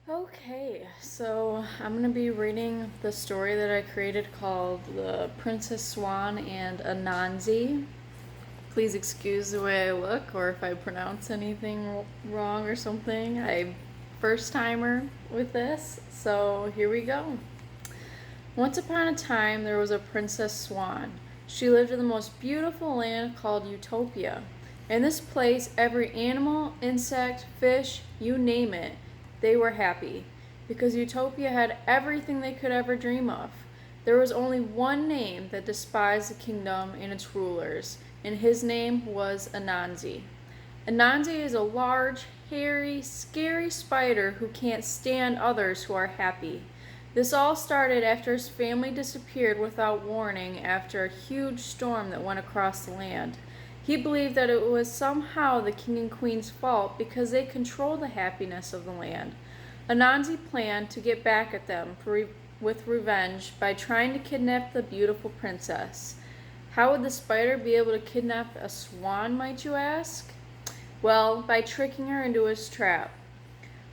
Okay, so I'm going to be reading the story that I created called The Princess Swan and Anansi. Please excuse the way I look or if I pronounce anything wrong or something. I'm first timer with this, so here we go. Once upon a time, there was a Princess Swan. She lived in the most beautiful land called Utopia. In this place, every animal, insect, fish, you name it, they were happy. Because Utopia had everything they could ever dream of. There was only one name that despised the kingdom and its rulers, and his name was Anansi. Anansi is a large, hairy, scary spider who can't stand others who are happy. This all started after his family disappeared without warning after a huge storm that went across the land. He believed that it was somehow the king and queen's fault because they controlled the happiness of the land. Anansi planned to get back at them with revenge by trying to kidnap the beautiful princess. How would the spider be able to kidnap a swan, might you ask? Well, by tricking her into his trap.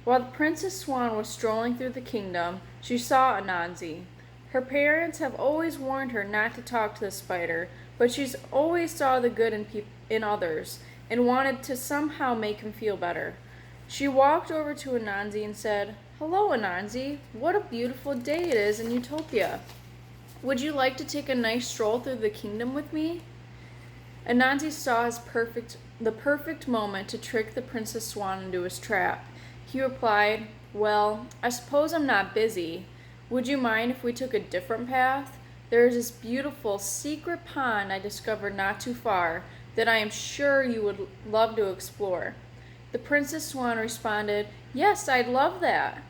While the Princess Swan was strolling through the kingdom, she saw Anansi. Her parents have always warned her not to talk to the spider, but she's always saw the good in others and wanted to somehow make him feel better. She walked over to Anansi and said, "Hello, Anansi. What a beautiful day it is in Utopia. Would you like to take a nice stroll through the kingdom with me?" Anansi saw the perfect moment to trick the Princess Swan into his trap. He replied, "Well, I suppose I'm not busy. Would you mind if we took a different path? There is this beautiful secret pond I discovered not too far that I am sure you would love to explore." The Princess Swan responded, "Yes, I'd love that."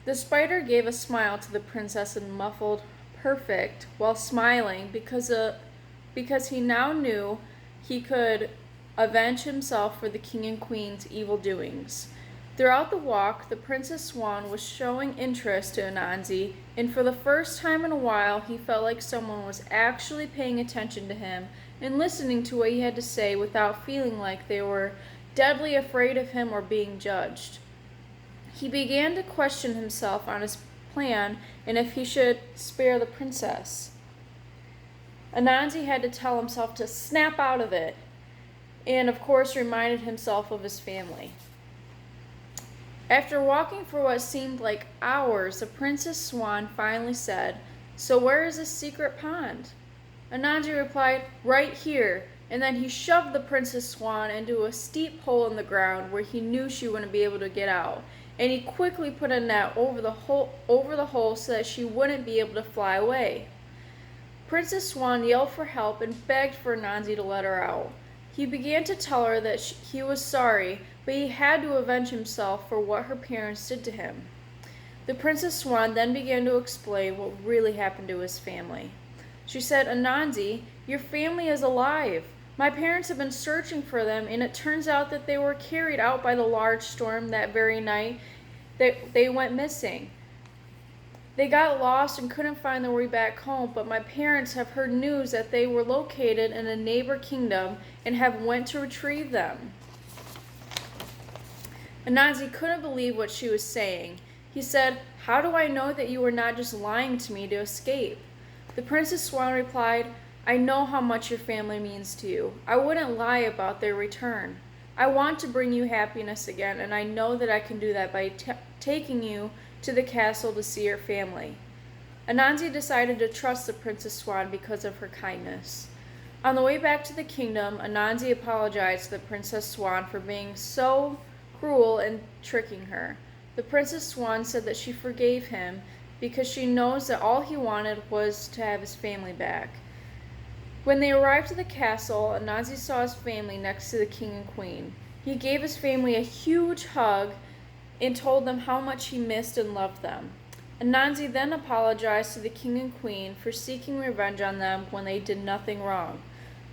The spider gave a smile to the princess and muffled "perfect" while smiling because he now knew he could avenge himself for the king and queen's evil doings. Throughout the walk, the Princess Swan was showing interest to Anansi, and for the first time in a while, he felt like someone was actually paying attention to him and listening to what he had to say without feeling like they were deadly afraid of him or being judged. He began to question himself on his plan and if he should spare the princess. Anansi had to tell himself to snap out of it, and of course reminded himself of his family. After walking for what seemed like hours, the Princess Swan finally said, "So where is this secret pond?" Anansi replied, "Right here," and then he shoved the Princess Swan into a steep hole in the ground where he knew she wouldn't be able to get out, and he quickly put a net over the hole so that she wouldn't be able to fly away. Princess Swan yelled for help and begged for Anansi to let her out. He began to tell her that he was sorry, but he had to avenge himself for what her parents did to him. The Princess Swan then began to explain what really happened to his family. She said, "Anansi, your family is alive. My parents have been searching for them, and it turns out that they were carried out by the large storm that very night that they went missing. They got lost and couldn't find their way back home, but my parents have heard news that they were located in a neighbor kingdom and have went to retrieve them." Anansi couldn't believe what she was saying. He said, "How do I know that you were not just lying to me to escape?" The Princess Swan replied, "I know how much your family means to you. I wouldn't lie about their return. I want to bring you happiness again, and I know that I can do that by taking you to the castle to see your family." Anansi decided to trust the Princess Swan because of her kindness. On the way back to the kingdom, Anansi apologized to the Princess Swan for being so cruel and tricking her. The Princess Swan said that she forgave him because she knows that all he wanted was to have his family back. When they arrived at the castle, Anansi saw his family next to the king and queen. He gave his family a huge hug and told them how much he missed and loved them. Anansi then apologized to the king and queen for seeking revenge on them when they did nothing wrong.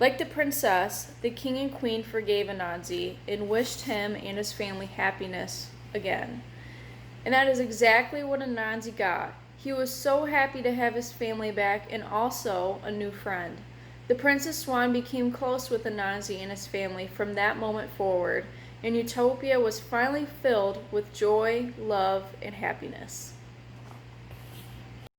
Like the princess, the king and queen forgave Anansi and wished him and his family happiness again. And that is exactly what Anansi got. He was so happy to have his family back and also a new friend. The Princess Swan became close with Anansi and his family from that moment forward, and utopia was finally filled with joy, love, and happiness.